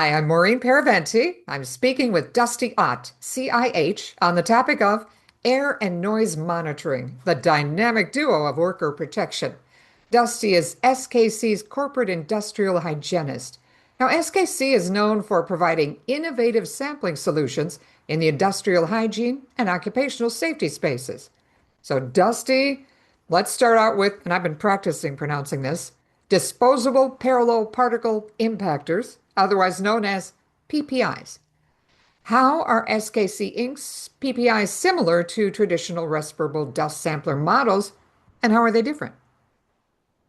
Hi, I'm Maureen Paraventi. I'm speaking with Dusty Ott, CIH, on the topic of air and noise monitoring, the dynamic duo of worker protection. Dusty is SKC's corporate industrial hygienist. Now, SKC is known for providing innovative sampling solutions in the industrial hygiene and occupational safety spaces. So, Dusty, let's start out with, and I've been practicing pronouncing this, disposable parallel particle impactors, otherwise known as PPIs. How are SKC Inc.'s PPIs similar to traditional respirable dust sampler models, and how are they different?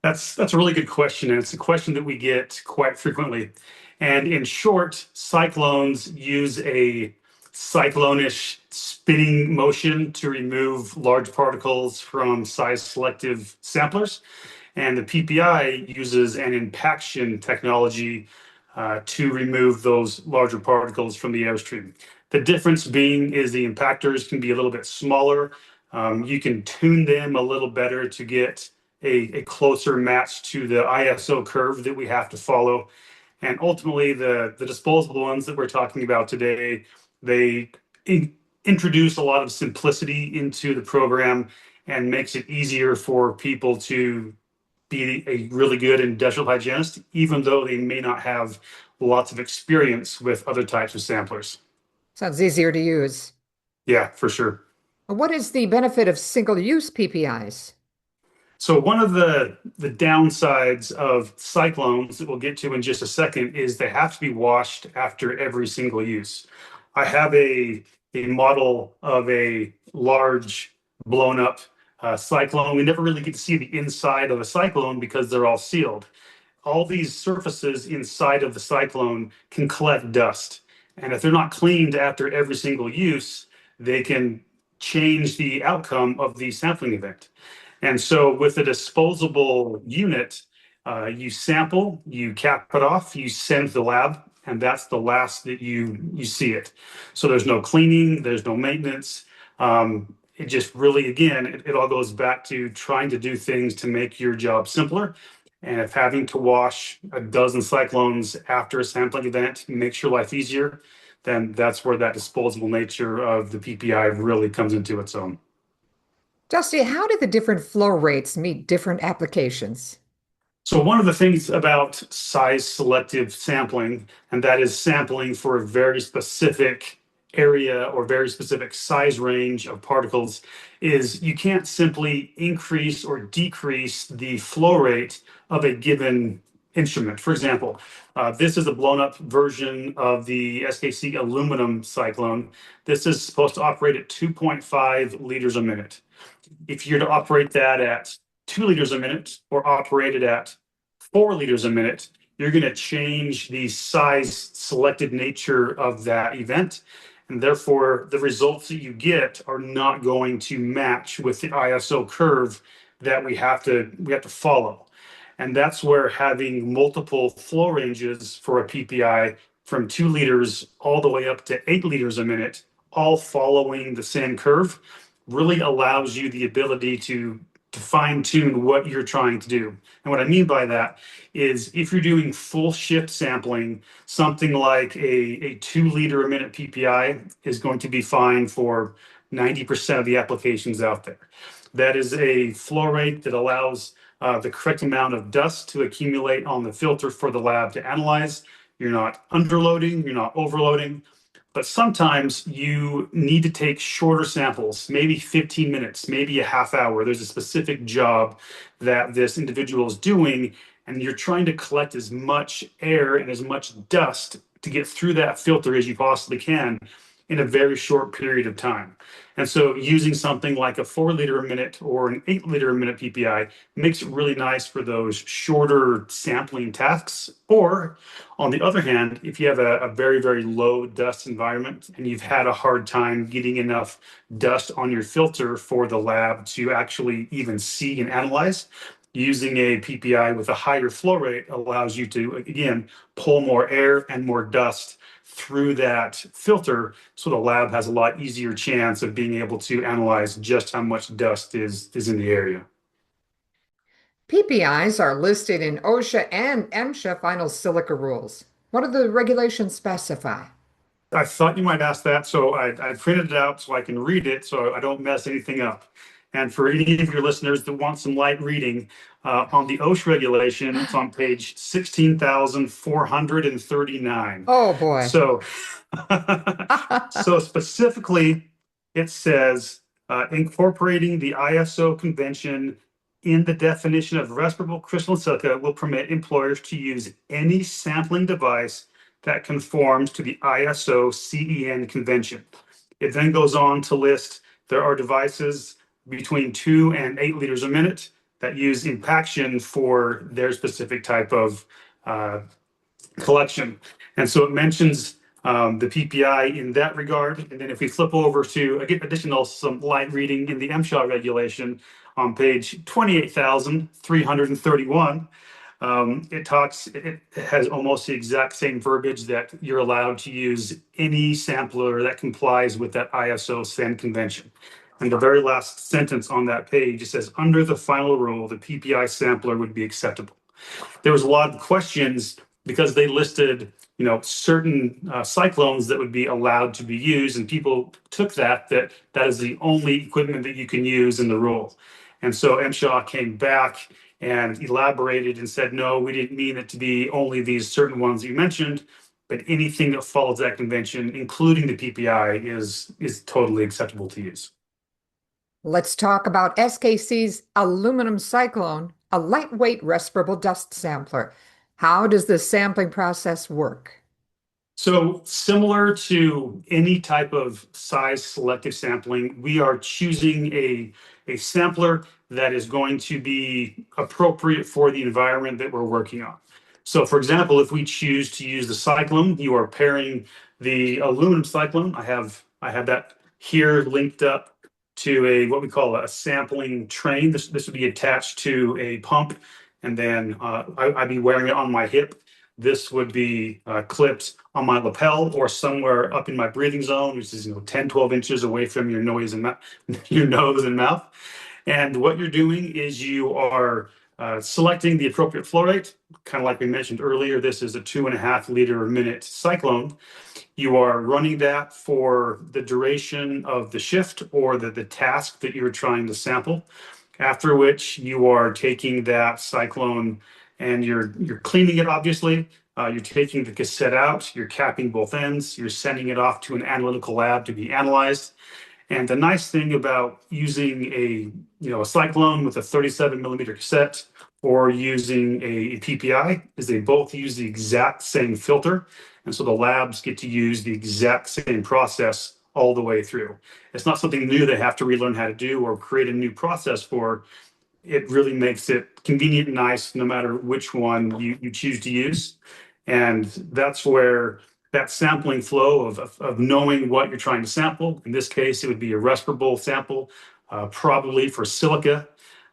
That's a really good question, and it's a question that we get quite frequently. And in short, cyclones use a cyclone-ish spinning motion to remove large particles from size-selective samplers. And the PPI uses an impaction technology to remove those larger particles from the airstream. The difference being is the impactors can be a little bit smaller. You can tune them a little better to get a closer match to the ISO curve that we have to follow. And ultimately, the disposable ones that we're talking about today, they introduce a lot of simplicity into the program and makes it easier for people to be a really good industrial hygienist, even though they may not have lots of experience with other types of samplers. Sounds easier to use. Yeah, for sure. What is the benefit of single-use PPIs? So one of the downsides of cyclones that we'll get to in just a second is they have to be washed after every single use. I have a model of a large blown up cyclone. We never really get to see the inside of a cyclone because they're all sealed. All these surfaces inside of the cyclone can collect dust. And if they're not cleaned after every single use, they can change the outcome of the sampling event. And so with a disposable unit, you sample, you cap it off, you send to the lab, and that's the last that you see it. So there's no cleaning, there's no maintenance. It just really, again, it all goes back to trying to do things to make your job simpler. And if having to wash a dozen cyclones after a sampling event makes your life easier, then that's where that disposable nature of the PPI really comes into its own. Dusty, how do the different flow rates meet different applications? So one of the things about size selective sampling, and that is sampling for a very specific area or very specific size range of particles, is you can't simply increase or decrease the flow rate of a given instrument. For example, this is a blown up version of the SKC aluminum cyclone. This is supposed to operate at 2.5 liters a minute. If you're to operate that at 2 liters a minute or operate it at 4 liters a minute, you're going to change the size selected nature of that event. And therefore, the results that you get are not going to match with the ISO curve that we have to follow. And that's where having multiple flow ranges for a PPI from 2 liters all the way up to 8 liters a minute, all following the same curve, really allows you the ability to fine tune what you're trying to do. And what I mean by that is if you're doing full shift sampling, something like a 2 liter a minute PPI is going to be fine for 90% of the applications out there. That is a flow rate that allows the correct amount of dust to accumulate on the filter for the lab to analyze. You're not underloading, you're not overloading. But sometimes you need to take shorter samples, maybe 15 minutes, maybe a half hour. There's a specific job that this individual is doing, and you're trying to collect as much air and as much dust to get through that filter as you possibly can in a very short period of time. And so using something like a 4 liter a minute or an 8 liter a minute PPI makes it really nice for those shorter sampling tasks. Or on the other hand, if you have a very, very low dust environment and you've had a hard time getting enough dust on your filter for the lab to actually even see and analyze, using a PPI with a higher flow rate allows you to, again, pull more air and more dust through that filter, so the lab has a lot easier chance of being able to analyze just how much dust is in the area. PPIs are listed in OSHA and MSHA final silica rules. What do the regulations specify? I thought you might ask that, so I printed it out so I can read it so I don't mess anything up. And for any of your listeners that want some light reading, on the OSH regulation, it's on page 16,439. Oh boy. So, so specifically, it says incorporating the ISO convention in the definition of respirable crystalline silica will permit employers to use any sampling device that conforms to the ISO CEN convention. It then goes on to list there are devices between 2 and 8 liters a minute that use impaction for their specific type of uh, collection. And so it mentions the PPI in that regard. And then if we flip over to again, additional some light reading in the MSHA regulation on page 28,331, it has almost the exact same verbiage that you're allowed to use any sampler that complies with that ISO SEN convention. And the very last sentence on that page, it says, under the final rule, the PPI sampler would be acceptable. There was a lot of questions because they listed, certain cyclones that would be allowed to be used, and people took that is the only equipment that you can use in the rule. And so MSHA came back and elaborated and said, no, we didn't mean it to be only these certain ones you mentioned, but anything that follows that convention, including the PPI, is totally acceptable to use. Let's talk about SKC's aluminum cyclone, a lightweight respirable dust sampler. How does the sampling process work? So similar to any type of size selective sampling, we are choosing a sampler that is going to be appropriate for the environment that we're working on. So for example, if we choose to use the cyclone, you are pairing the aluminum cyclone. I have that here linked up to what we call a sampling train. This would be attached to a pump, and then I'd be wearing it on my hip. This would be clipped on my lapel or somewhere up in my breathing zone, which is 10, 12 inches away from your nose and mouth. And what you're doing is you are selecting the appropriate flow rate. Kind of like we mentioned earlier, this is a 2.5 liter a minute cyclone. You are running that for the duration of the shift or the task that you're trying to sample. After which you are taking that cyclone and you're cleaning it, obviously. You're taking the cassette out, you're capping both ends, you're sending it off to an analytical lab to be analyzed. And the nice thing about using a cyclone with a 37 millimeter cassette or using a PPI is they both use the exact same filter. And so the labs get to use the exact same process all the way through. It's not something new they have to relearn how to do or create a new process for. It really makes it convenient and nice no matter which one you choose to use. And that's where that sampling flow of knowing what you're trying to sample, in this case, it would be a respirable sample, probably for silica,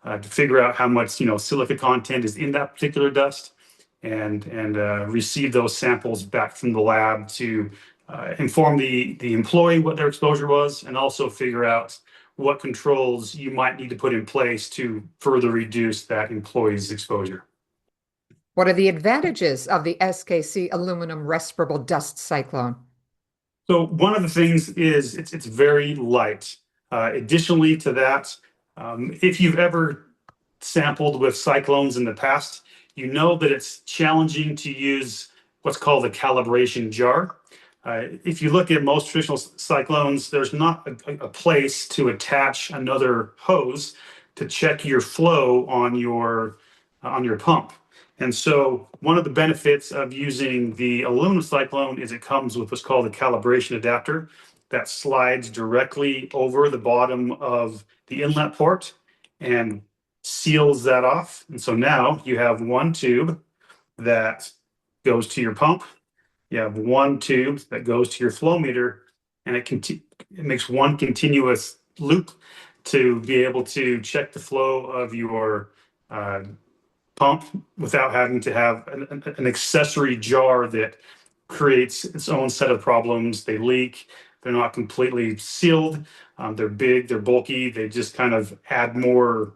to figure out how much silica content is in that particular dust, and receive those samples back from the lab to inform the employee what their exposure was, and also figure out what controls you might need to put in place to further reduce that employee's exposure. What are the advantages of the SKC aluminum respirable dust cyclone? So one of the things is it's very light. Additionally to that, if you've ever sampled with cyclones in the past, you know that it's challenging to use what's called a calibration jar. If you look at most traditional cyclones, there's not a place to attach another hose to check your flow on your pump. And so one of the benefits of using the aluminum cyclone is it comes with what's called a calibration adapter that slides directly over the bottom of the inlet port and seals that off. And so now you have one tube that goes to your pump. You have one tube that goes to your flow meter, and it makes one continuous loop to be able to check the flow of your pump without having to have an accessory jar that creates its own set of problems. They leak, they're not completely sealed, they're big, they're bulky, they just kind of add more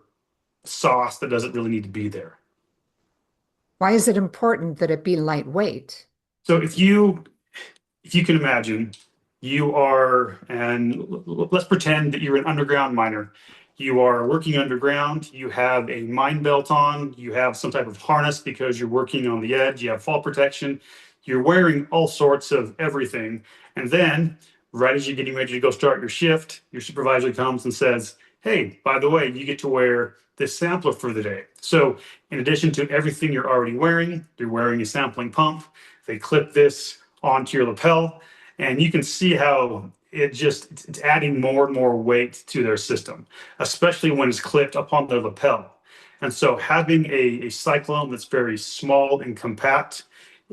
sauce that doesn't really need to be there. Why is it important that it be lightweight? So if you can imagine, you are, and let's pretend that you're an underground miner. You are working underground, you have a mine belt on, you have some type of harness because you're working on the edge, you have fall protection, you're wearing all sorts of everything. And then, right as you're getting ready to go start your shift, your supervisor comes and says, hey, by the way, you get to wear this sampler for the day. So, in addition to everything you're already wearing, you're wearing a sampling pump. They clip this onto your lapel, and you can see how it's adding more and more weight to their system, especially when it's clipped upon their lapel. And so having a cyclone that's very small and compact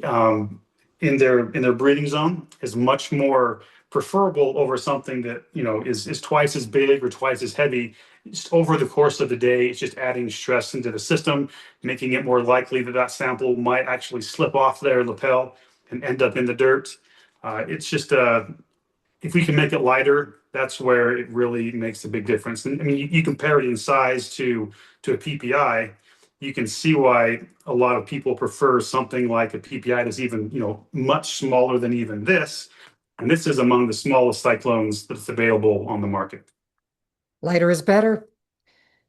um, in their breathing zone is much more preferable over something that is twice as big or twice as heavy. Just over the course of the day, it's just adding stress into the system, making it more likely that that sample might actually slip off their lapel and end up in the dirt. It's just if we can make it lighter, that's where it really makes a big difference. And I mean, you compare it in size to a PPI, you can see why a lot of people prefer something like a PPI that's even much smaller than even this. And this is among the smallest cyclones that's available on the market. Lighter is better.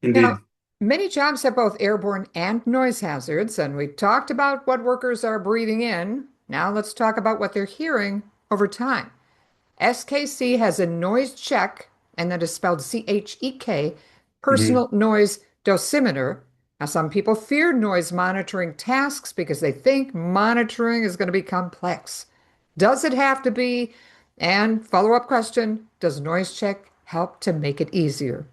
Now, Indeed. many jobs have both airborne and noise hazards, and we talked about what workers are breathing in. Now let's talk about what they're hearing over time. SKC has a noise check, and that is spelled CHEK, Mhm. personal noise dosimeter. Now, some people fear noise monitoring tasks because they think monitoring is going to be complex. Does it have to be? And follow-up question, does noise check help to make it easier?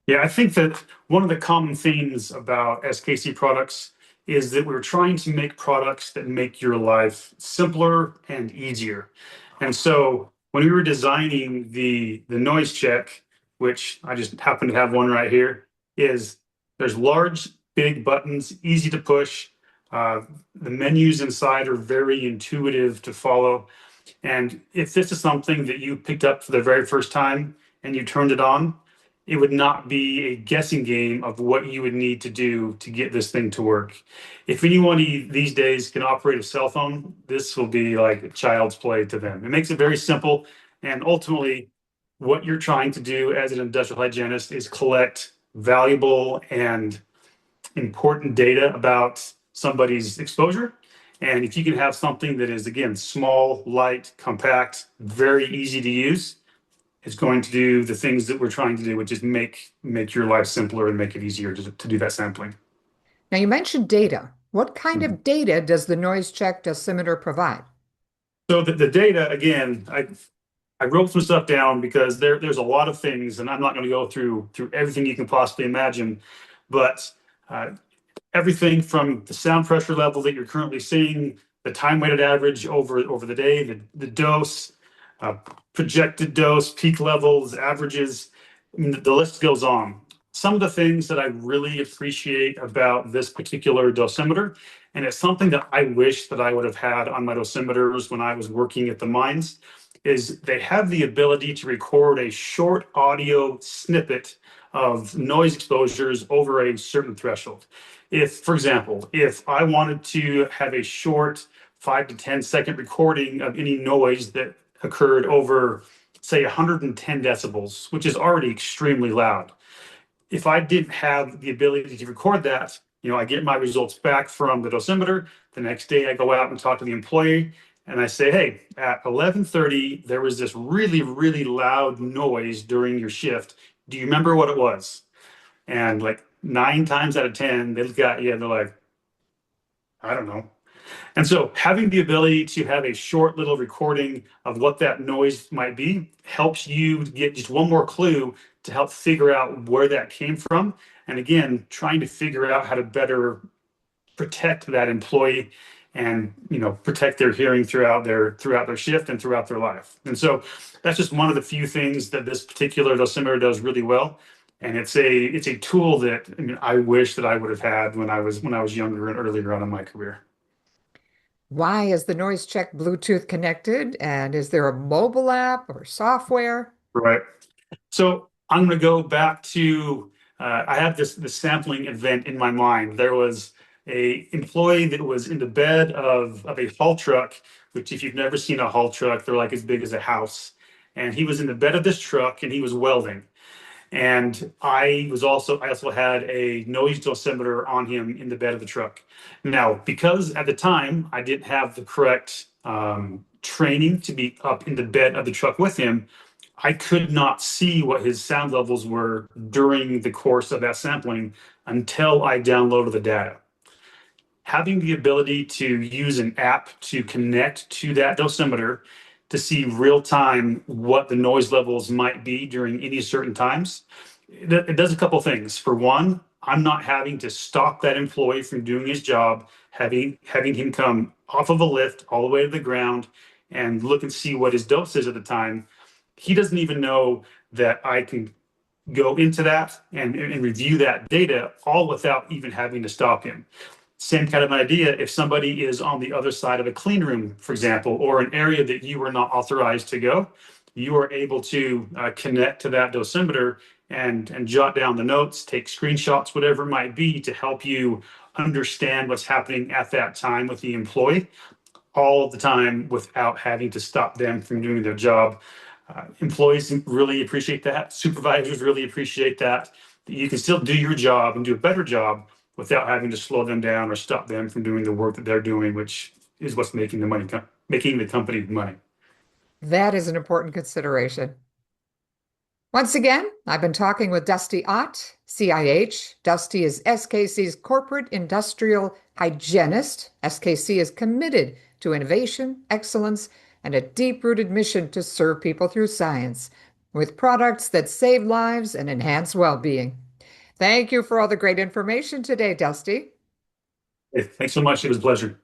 Yeah, I think that one of the common themes about SKC products is that we're trying to make products that make your life simpler and easier. And so when we were designing the noise check, which I just happen to have one right here, is there's large, big buttons, easy to push. The menus inside are very intuitive to follow. And if this is something that you picked up for the very first time and you turned it on, it would not be a guessing game of what you would need to do to get this thing to work. If anyone these days can operate a cell phone, this will be like a child's play to them. It makes it very simple. And ultimately, what you're trying to do as an industrial hygienist is collect valuable and important data about somebody's exposure. And if you can have something that is, again, small, light, compact, very easy to use, it's going to do the things that we're trying to do, which is make your life simpler and make it easier to do that sampling. Now, you mentioned data. What kind Mhm. of data does the noise check dosimeter provide? So the data, again, I wrote some stuff down because there's a lot of things, and I'm not going to go through everything you can possibly imagine, but uh, everything from the sound pressure level that you're currently seeing, the time weighted average over the day, the dose, uh, projected dose, peak levels, averages. I mean, the list goes on. Some of the things that I really appreciate about this particular dosimeter, and it's something that I wish that I would have had on my dosimeters when I was working at the mines, is they have the ability to record a short audio snippet of noise exposures over a certain threshold. If, for example, if I wanted to have a short 5 to 10 second recording of any noise that occurred over, say, 110 decibels, which is already extremely loud, if I didn't have the ability to record that, I get my results back from the dosimeter. The next day, I go out and talk to the employee, and I say, "Hey, at 11:30, there was this really, really loud noise during your shift. Do you remember what it was?" And like 9 times out of 10, they look at you and they're like, "I don't know." And so having the ability to have a short little recording of what that noise might be helps you get just one more clue to help figure out where that came from. And again, trying to figure out how to better protect that employee and protect their hearing throughout their shift and throughout their life. And so that's just one of the few things that this particular dosimeter does really well. And it's a tool that I wish that I would have had when I was younger and earlier on in my career. Why is the noise check Bluetooth connected? And is there a mobile app or software? Right. So I'm going to go back to I have this sampling event in my mind. There was a employee that was in the bed of a haul truck which if you've never seen a haul truck, they're like as big as a house. And he was in the bed of this truck and he was welding. And I also had a noise dosimeter on him in the bed of the truck. Now, because at the time I didn't have the correct training to be up in the bed of the truck with him, I could not see what his sound levels were during the course of that sampling until I downloaded the data. Having the ability to use an app to connect to that dosimeter to see real time what the noise levels might be during any certain times, it does a couple things. For one, I'm not having to stop that employee from doing his job, having him come off of a lift all the way to the ground and look and see what his dose is at the time. He doesn't even know that I can go into that and review that data all without even having to stop him. Same kind of an idea if somebody is on the other side of a clean room, for example, or an area that you were not authorized to go, you are able to connect to that dosimeter and jot down the notes, take screenshots, whatever it might be, to help you understand what's happening at that time with the employee all of the time without having to stop them from doing their job. Employees really appreciate that. Supervisors really appreciate that. You can still do your job and do a better job without having to slow them down or stop them from doing the work that they're doing, which is what's making the money, making the company money. That is an important consideration. Once again, I've been talking with Dusty Ott, CIH. Dusty is SKC's corporate industrial hygienist. SKC is committed to innovation, excellence, and a deep-rooted mission to serve people through science with products that save lives and enhance well-being. Thank you for all the great information today, Dusty. Hey, thanks so much. It was a pleasure.